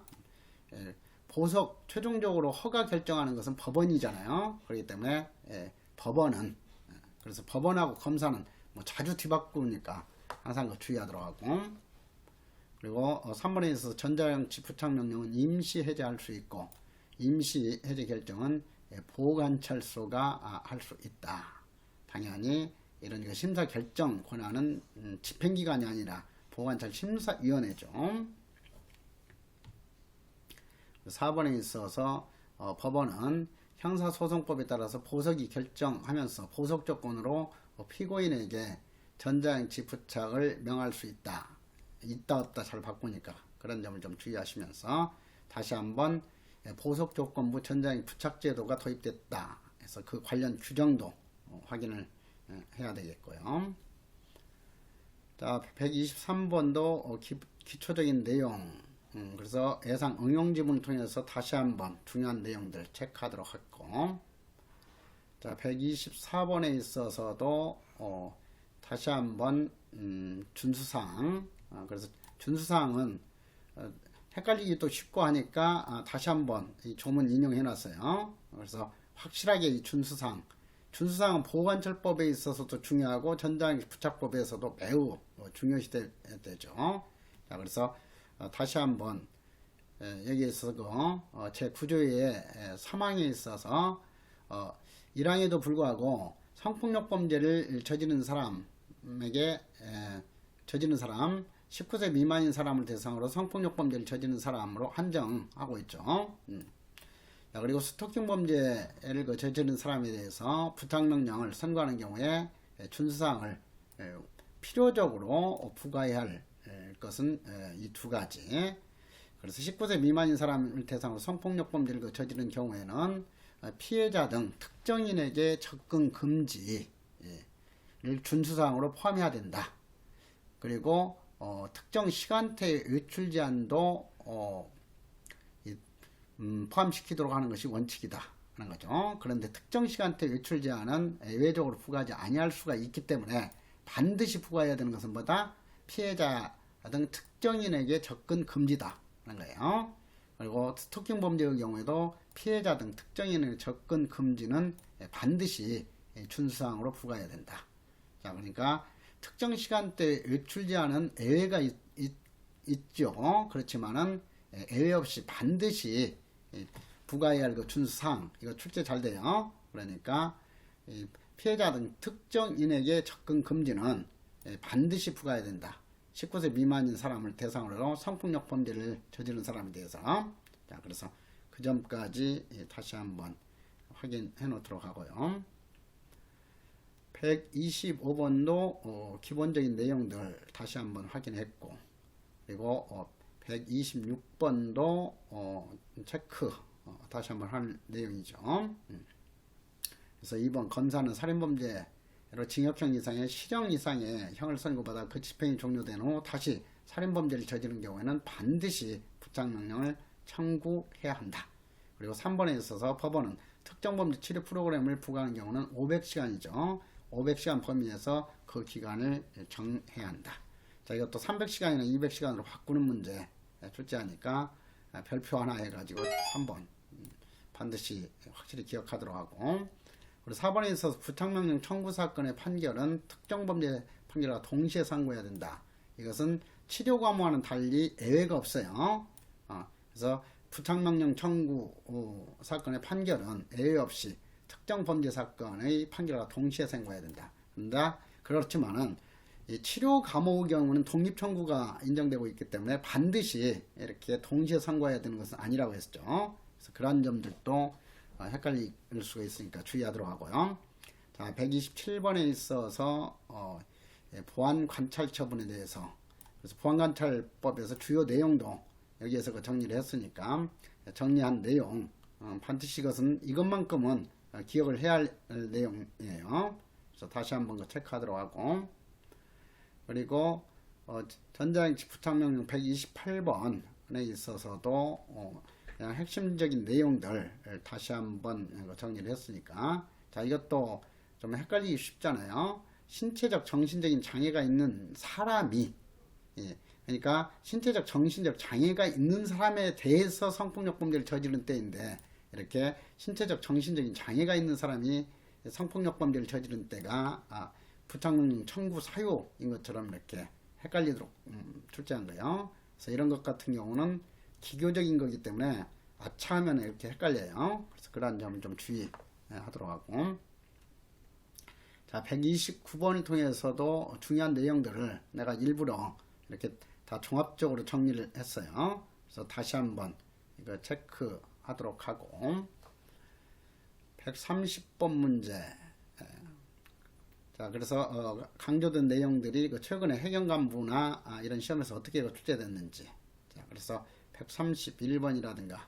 보석 최종적으로 허가 결정하는 것은 법원이잖아요. 그렇기 때문에 법원은, 그래서 법원하고 검사는 뭐 자주 뒤바꾸니까 항상 그 주의하도록 하고, 그리고 3번에 있어서 전자장치 부착명령은 임시 해제할 수 있고 임시 해제 결정은 보호관찰소가 할 수 있다. 당연히 이런 심사 결정 권한은 집행기관이 아니라 보호관찰 심사위원회죠. 4번에 있어서 법원은 형사소송법에 따라서 보석이 결정하면서 보석 조건으로 피고인에게 전자장치 부착을 명할 수 있다. 있다 없다 잘 바꾸니까 그런 점을 좀 주의하시면서 다시 한번 보석 조건부 전자장치 부착 제도가 도입됐다. 그래서 그 관련 규정도 확인을 해야 되겠고요. 자, 123번도 기초적인 내용, 그래서 예상 응용 지문을 통해서 다시 한번 중요한 내용들 체크하도록 했고, 자, 124번에 있어서도 다시 한번 준수사항, 그래서 준수사항은 헷갈리기도 쉽고 하니까 다시 한번 이 조문 인용해 놨어요. 그래서 확실하게 이 준수사항은 보호관찰법에 있어서도 중요하고 전자장치 부착법에서도 매우 중요시 되죠. 자, 그래서 다시 한번 여기에 있어서 제9조의 3항에 있어서 1항에도 불구하고 성폭력 범죄를 저지른 사람 19세 미만인 사람을 대상으로 성폭력 범죄를 저지른 사람으로 한정하고 있죠. 자, 그리고 스토킹 범죄를 저지른 사람에 대해서 부착명령을 선고하는 경우에 준수사항을 필요적으로 부과해야 할 것은 이 두 가지. 그래서 19세 미만인 사람을 대상으로 성폭력 범죄를 저지른 경우에는 피해자 등 특정인에게 접근 금지를 준수사항으로 포함해야 된다. 그리고 특정 시간대 외출 제한도 포함시키도록 하는 것이 원칙이다 하는 거죠. 그런데 특정 시간대 외출 제한은 예외적으로 부과하지 아니할 수가 있기 때문에 반드시 부과해야 되는 것은 뭐다? 피해자 등 특정인에게 접근 금지다 하는 거예요. 그리고 스토킹 범죄의 경우에도 피해자 등 특정인의 접근 금지는 반드시 준수사항으로 부과해야 된다. 자, 그러니까 특정 시간대에 외출 제한은 예외가 있죠. 그렇지만은 예외 없이 반드시 부과해야 할 그 준수사항, 이거 출제 잘 돼요. 그러니까 피해자 등 특정인에게 접근 금지는 반드시 부과해야 된다. 19세 미만인 사람을 대상으로 성폭력 범죄를 저지른 사람에 대해서. 자, 그래서 그 점까지 다시 한번 확인해 놓도록 하고요. 125번도 기본적인 내용들 다시 한번 확인했고, 그리고 126번도 체크 다시 한번 할 내용이죠. 그래서 이번 검사는 살인범죄로 징역형 이상의 실형 이상의 형을 선고받아 그 집행이 종료된 후 다시 살인범죄를 저지른 경우에는 반드시 부착명령을 청구해야 한다. 그리고 3번에 있어서 법원은 특정범죄 치료 프로그램을 부과하는 경우는 500시간이죠. 500시간 범위에서 그 기간을 정해야 한다. 자, 이것도 300시간이나 200시간으로 바꾸는 문제 출제하니까 별표 하나 해가지고 3번 반드시 확실히 기억하도록 하고, 그리고 4번에 있어서 부착명령 청구 사건의 판결은 특정범죄 판결과 동시에 선고해야 된다. 이것은 치료 과목과는 달리 예외가 없어요. 그래서 부착명령 청구 사건의 판결은 예외 없이 특정범죄 사건의 판결과 동시에 선고해야 된다. 그렇지만은 이 치료 감옥의 경우는 독립 청구가 인정되고 있기 때문에 반드시 이렇게 동시에 선고해야 되는 것은 아니라고 했죠. 그래서 그런 점들도 헷갈릴 수가 있으니까 주의하도록 하고요. 자, 127번에 있어서 보안 관찰 처분에 대해서, 그래서 보안 관찰법에서 주요 내용도 여기에서 그 정리를 했으니까 정리한 내용 반드시 이것만큼은 기억을 해야 할 내용이에요. 그래서 다시 한번 그 체크하도록 하고, 그리고 전자행치 부착명령 128번에 있어서도 그냥 핵심적인 내용들 다시 한번 정리를 했으니까, 자, 이것도 좀 헷갈리기 쉽잖아요. 신체적 정신적인 장애가 있는 사람이, 그러니까 신체적 정신적 장애가 있는 사람에 대해서 성폭력 범죄를 저지른 때인데, 이렇게 신체적 정신적인 장애가 있는 사람이 성폭력 범죄를 저지른 때가 부착명령 청구 사유인 것처럼 이렇게 헷갈리도록 출제한 거예요. 그래서 이런 것 같은 경우는 기교적인 거기 때문에 아차하면 이렇게 헷갈려요. 그래서 그러한 점을 좀 주의하도록 하고, 자, 129번을 통해서도 중요한 내용들을 내가 일부러 이렇게 다 종합적으로 정리를 했어요. 그래서 다시 한번 이거 체크하도록 하고, 130번 문제. 자, 그래서 강조된 내용들이 그 최근에 해경간부나 이런 시험에서 어떻게 출제됐는지. 자, 그래서 131번이라든가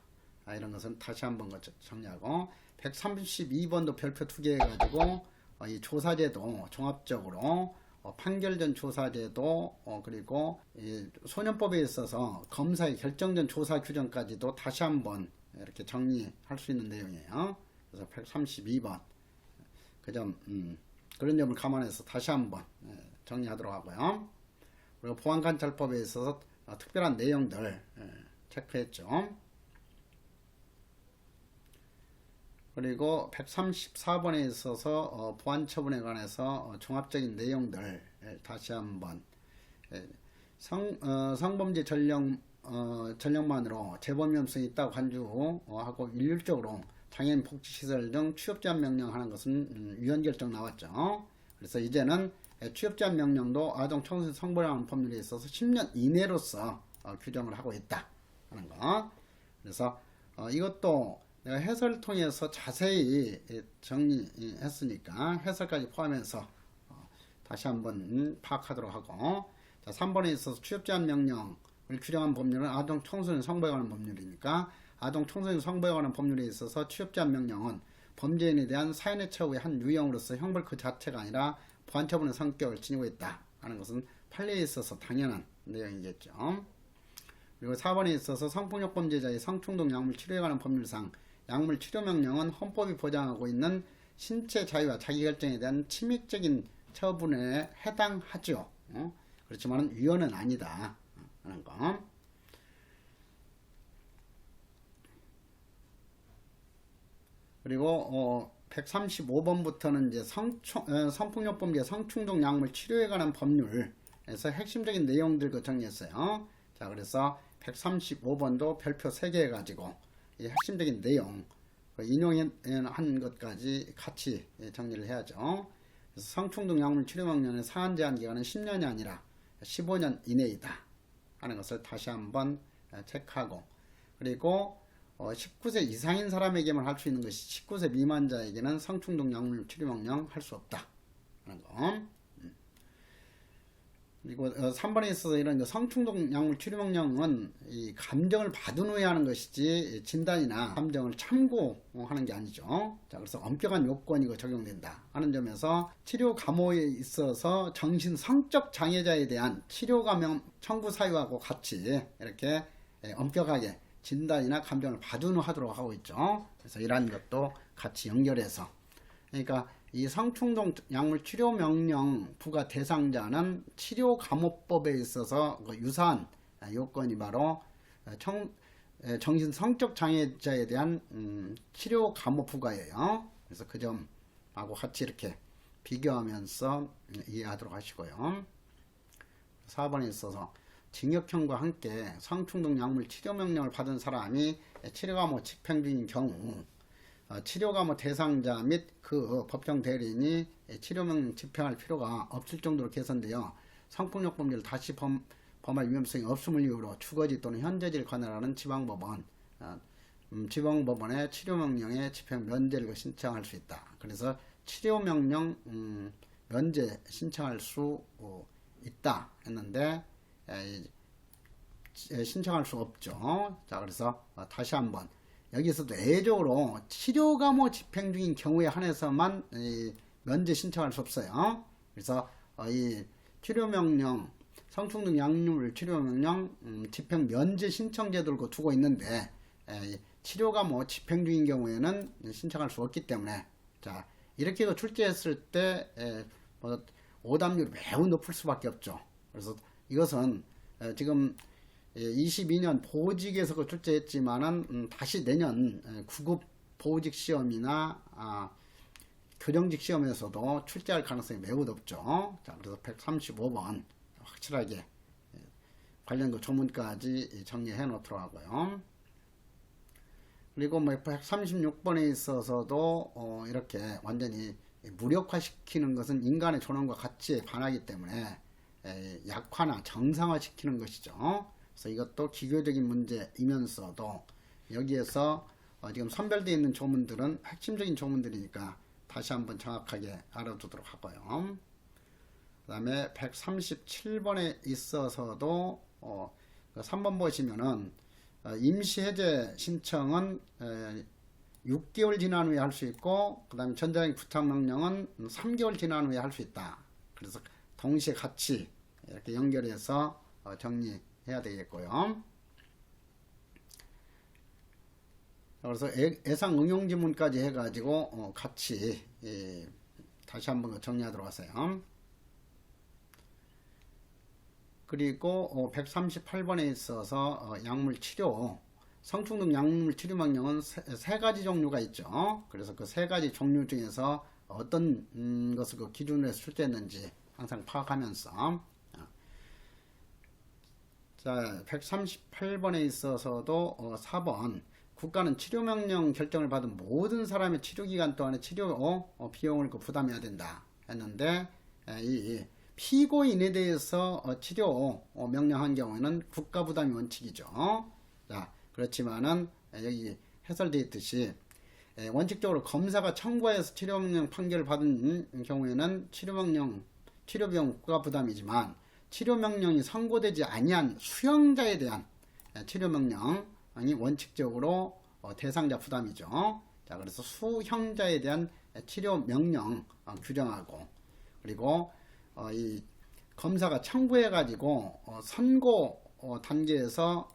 이런 것은 다시 한번 정리하고, 132번도 별표 2개 해가지고 이 조사제도 종합적으로 판결 전 조사제도, 그리고 이 소년법에 있어서 검사의 결정 전 조사 규정까지도 다시 한번 이렇게 정리할 수 있는 내용이에요. 그래서 132번 그런 점을 감안해서 다시 한번 정리하도록 하고요. 그리고 보안관찰법에 있어서 특별한 내용들 체크했죠. 그리고 134번에 있어서 보안처분에 관해서 종합적인 내용들 다시 한번 성범죄 전력만으로 재범 위험성이 있다고 간주하고 일률적으로 장애인 복지시설 등 취업제한 명령하는 것은 위헌 결정 나왔죠. 그래서 이제는 취업제한 명령도 아동 청소년 성보호하는 법률에 있어서 10년 이내로서 규정을 하고 있다 하는 거. 그래서 이것도 내가 해설을 통해서 자세히 정리했으니까 해설까지 포함해서 다시 한번 파악하도록 하고, 자, 3번에 있어서 취업제한 명령을 규정한 법률은 아동 청소년 성보호에 관한 법률이니까 아동 청소년 성보호에 관한 법률에 있어서 취업제한 명령은 범죄인에 대한 사인의 처우의 한 유형으로서 형벌 그 자체가 아니라 보안처분의 성격을 지니고 있다 하는 것은 판례에 있어서 당연한 내용이겠죠. 그리고 4번에 있어서 성폭력 범죄자의 성충동 약물 치료에 관한 법률상 약물 치료 명령은 헌법이 보장하고 있는 신체 자유와 자기결정에 대한 침입적인 처분에 해당하죠. 그렇지만 위헌은 아니다. 하는 거. 그리고 135번부터는 이제 성폭력범죄 성충동 약물 치료에 관한 법률에서 핵심적인 내용들 정리했어요. 자, 그래서 135번도 별표 3개 해가지고 이 핵심적인 내용 인용한 것까지 같이 정리를 해야죠. 그래서 성충동 약물 치료 명령의 사안 제한 기간은 10년이 아니라 15년 이내이다 하는 것을 다시 한번 체크하고, 그리고 19세 이상인 사람에게만 할 수 있는 것이 19세 미만자에게는 성충동 약물 치료 명령 할 수 없다 하는 거. 그리고 3번에 있어서 이런 성충동 약물 치료 명령은 이 감정을 받은 후에 하는 것이지 진단이나 감정을 참고하는 게 아니죠. 자, 그래서 엄격한 요건이 적용된다 하는 점에서 치료 감호에 있어서 정신 성적 장애자에 대한 치료 감형 청구 사유하고 같이 이렇게 엄격하게 진단이나 감정을 받은 후 하도록 하고 있죠. 그래서 이러한 것도 같이 연결해서, 그러니까 이 성충동 약물 치료 명령 부과 대상자는 치료 감호법에 있어서 유사한 요건이 바로 정신 성적 장애자에 대한 치료 감호 부과예요. 그래서 그 점하고 같이 이렇게 비교하면서 이해하도록 하시고요. 4번에 있어서 징역형과 함께 성충동 약물 치료 명령을 받은 사람이 치료감호 집행 중인 경우 치료감호 대상자 및 그 법정 대리인이 치료명령 집행할 필요가 없을 정도로 개선되어 성폭력범죄를 다시 범할 위험성이 없음을 이유로 주거지 또는 현재지를 관할하는 지방법원의 치료명령의 집행 면제를 신청할 수 있다. 그래서 치료명령 면제 신청할 수 있다 했는데 신청할 수 없죠. 자, 그래서 다시 한번 여기서도 예외적으로 치료감호 집행 중인 경우에 한해서만 면제 신청할 수 없어요. 그래서 이 치료명령 성충동 약물 치료명령 집행 면제 신청 제도를 두고 있는데 치료감호 집행 중인 경우에는 신청할 수 없기 때문에, 자, 이렇게 출제했을 때 오답률이 매우 높을 수밖에 없죠. 그래서 이것은 지금 22년 보직에서 출제했지만은 다시 내년 9급 보직 시험이나 교정직 시험에서도 출제할 가능성이 매우 높죠. 자, 그래서 135번 확실하게 관련 그 조문까지 정리해 놓도록 하고요. 그리고 136번에 있어서도 이렇게 완전히 무력화시키는 것은 인간의 존엄과 가치에 반하기 때문에 약화나 정상화시키는 것이죠. 그래서 이것도 기교적인 문제이면서도 여기에서 지금 선별되어 있는 조문들은 핵심적인 조문들이니까 다시 한번 정확하게 알아두도록 하고요. 그 다음에 137번에 있어서도 3번 보시면은 임시해제 신청은 6개월 지난 후에 할 수 있고, 그 다음에 전자적인 부탁명령은 3개월 지난 후에 할 수 있다. 그래서 동시에 같이 이렇게 연결해서 정리해야 되겠고요. 그래서 예상 응용 지문까지 해가지고 같이 다시 한번 정리하도록 하세요. 그리고 138번에 있어서 약물 치료 성충동 약물 치료 명령은 세 가지 종류가 있죠. 그래서 그 세 가지 종류 중에서 어떤 것을 그 기준으로 해서 출제했는지 항상 파악하면서, 자, 138번에 있어서도 4번 국가는 치료명령 결정을 받은 모든 사람의 치료기간 동안의 치료 비용을 부담해야 된다 했는데, 이 피고인에 대해서 치료 명령한 경우에는 국가부담이 원칙이죠. 자, 그렇지만은 여기 해설되어 있듯이 원칙적으로 검사가 청구해서 치료명령 판결을 받은 경우에는 치료비용 국가부담이지만 치료명령이 선고되지 아니한 수형자에 대한 치료명령이 원칙적으로 대상자 부담이죠. 자, 그래서 수형자에 대한 치료명령 규정하고, 그리고 이 검사가 청구해 가지고 선고 단계에서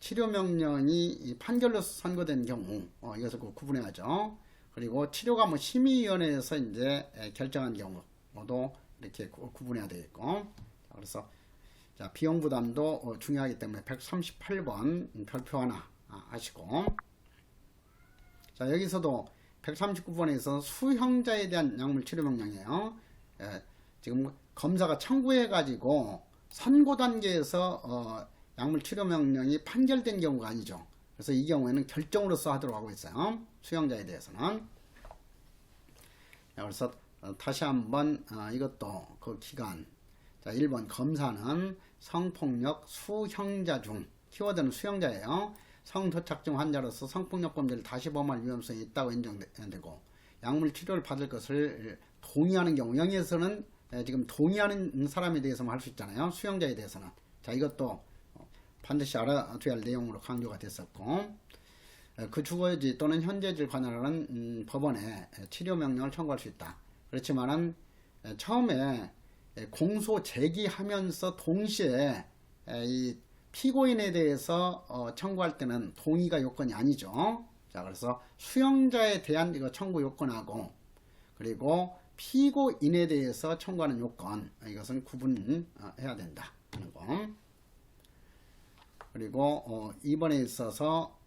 치료명령이 판결로 선고된 경우 이것을 구분해야죠. 그리고 치료감호 심의위원회에서 이제 결정한 경우도 이렇게 구분해야 되겠고, 그래서 자, 비용 부담도 중요하기 때문에 138번 별표 하나 하시고, 자, 여기서도 139번에서 수형자에 대한 약물 치료 명령이에요. 지금 검사가 청구해 가지고 선고 단계에서 약물 치료 명령이 판결된 경우가 아니죠. 그래서 이 경우에는 결정으로서 하도록 하고 있어요. 수형자에 대해서는. 자, 그래서 다시 한번 이것도 그 기간. 자, 1번 검사는 성폭력 수형자 중, 키워드는 수형자예요. 성도착증 환자로서 성폭력 범죄를 다시 범할 위험성이 있다고 인정되고 약물 치료를 받을 것을 동의하는 경우, 여기에서는 지금 동의하는 사람에 대해서만 할 수 있잖아요. 수형자에 대해서는. 자, 이것도 반드시 알아둬야 할 내용으로 강조가 됐었고, 그 주거지 또는 현재지를 관할하는 법원에 치료 명령을 청구할 수 있다. 그렇지만은 처음에 공소 제기하면서 동시에 이 피고인에 대해서 청구할 때는 동의가 요건이 아니죠. 자, 그래서 수형자에 대한 이거 청구 요건하고, 그리고 피고인에 대해서 청구하는 요건, 이것은 구분해야 된다 하는 거. 그리고 이번에 있어서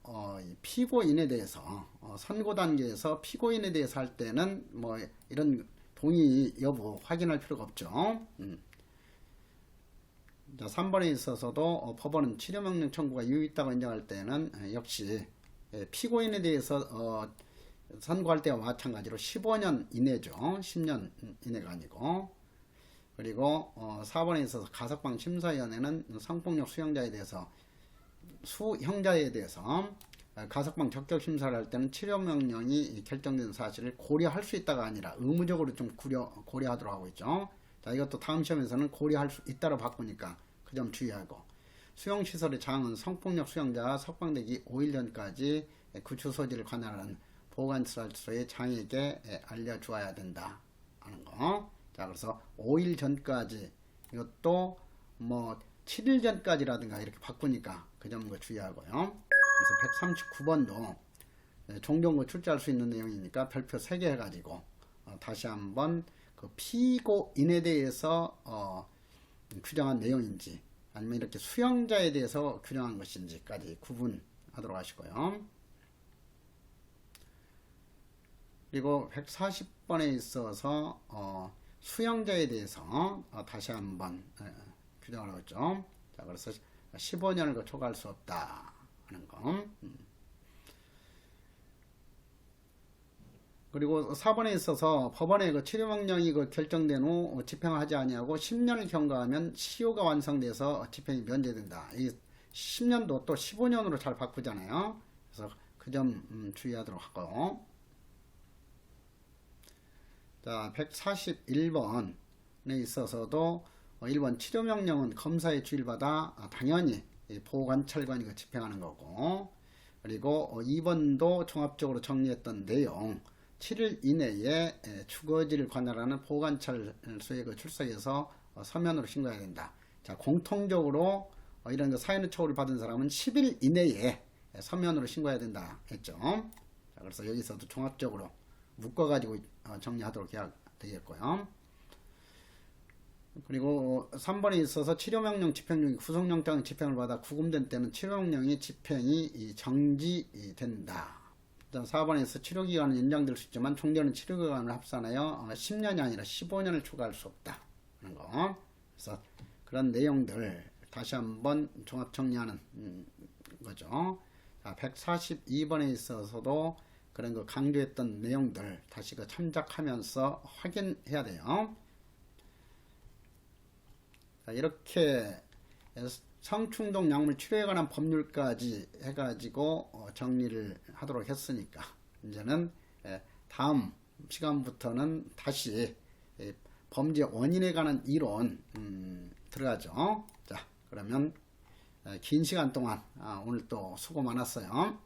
피고인에 대해서 선고 단계에서 피고인에 대해서 할 때는 뭐 이런 동의 여부 확인할 필요가 없죠. 자, 3번에 있어서도 법원은 치료명령 청구가 유효있다고 인정할 때는 역시 피고인에 대해서 선고할 때와 마찬가지로 15년 이내죠. 10년 이내가 아니고. 그리고 4번에 있어서 가석방 심사위원회는 성폭력 수형자에 대해서 가석방 적격 심사를 할 때는 치료명령이 결정된 사실을 고려할 수 있다가 아니라 의무적으로 좀 고려하도록 하고 있죠. 자, 이것도 다음 시험에서는 고려할 수 있다로 바꾸니까 그 점 주의하고, 수용시설의 장은 성폭력 수용자가 석방되기 5일 전까지 구출 소지를 관할하는 보건시설소의 장에게 알려주어야 된다 하는 거. 자, 그래서 5일 전까지, 이것도 뭐 7일 전까지라든가 이렇게 바꾸니까 그 점도 주의하고요. 그래서 139번도 종전고 출제할 수 있는 내용이니까 별표 3개 해가지고 다시 한번 그 피고인에 대해서 규정한 내용인지 아니면 이렇게 수형자에 대해서 규정한 것인지까지 구분하도록 하시고요. 그리고 140번에 있어서 수형자에 대해서 다시 한번 규정을 하고 있죠. 자, 그래서 15년을 초과할 수 없다 하는 거. 그리고 4번에 있어서 법원의 그 치료명령이 결정된 후 집행하지 아니하고 10년을 경과하면 시효가 완성돼서 집행이 면제된다. 이 10년도 또 15년으로 잘 바꾸잖아요. 그래서 그 점 주의하도록 하고. 자, 141번에 있어서도 1번 치료명령은 검사의 주의를 받아 당연히 보호관찰관이 집행하는 거고, 그리고 2번도 종합적으로 정리했던 내용, 7일 이내에 주거지를 관할하는 보호관찰소에 출석해서 서면으로 신고해야 된다. 자, 공통적으로 이런 사연의 처우를 받은 사람은 10일 이내에 서면으로 신고해야 된다 했죠. 자, 그래서 여기서도 종합적으로 묶어가지고 정리하도록 해야 되겠고요. 그리고 3번에 있어서 치료명령 집행 중 구속영장 집행을 받아 구금된 때는 치료명령이 집행이 정지된다. 4번에서 치료기간은 연장될 수 있지만 종전은 치료기간을 합산하여 10년이 아니라 15년을 초과할 수 없다 하는 거. 그래서 그런 내용들 다시 한번 종합 정리하는 거죠. 142번에 있어서도 그런 거 강조했던 내용들 다시 참작하면서 확인해야 돼요. 자, 이렇게 성충동 약물 치료에 관한 법률까지 해가지고 정리를 하도록 했으니까 이제는 다음 시간부터는 다시 범죄 원인에 관한 이론 들어가죠. 자, 그러면 긴 시간 동안 오늘 또 수고 많았어요.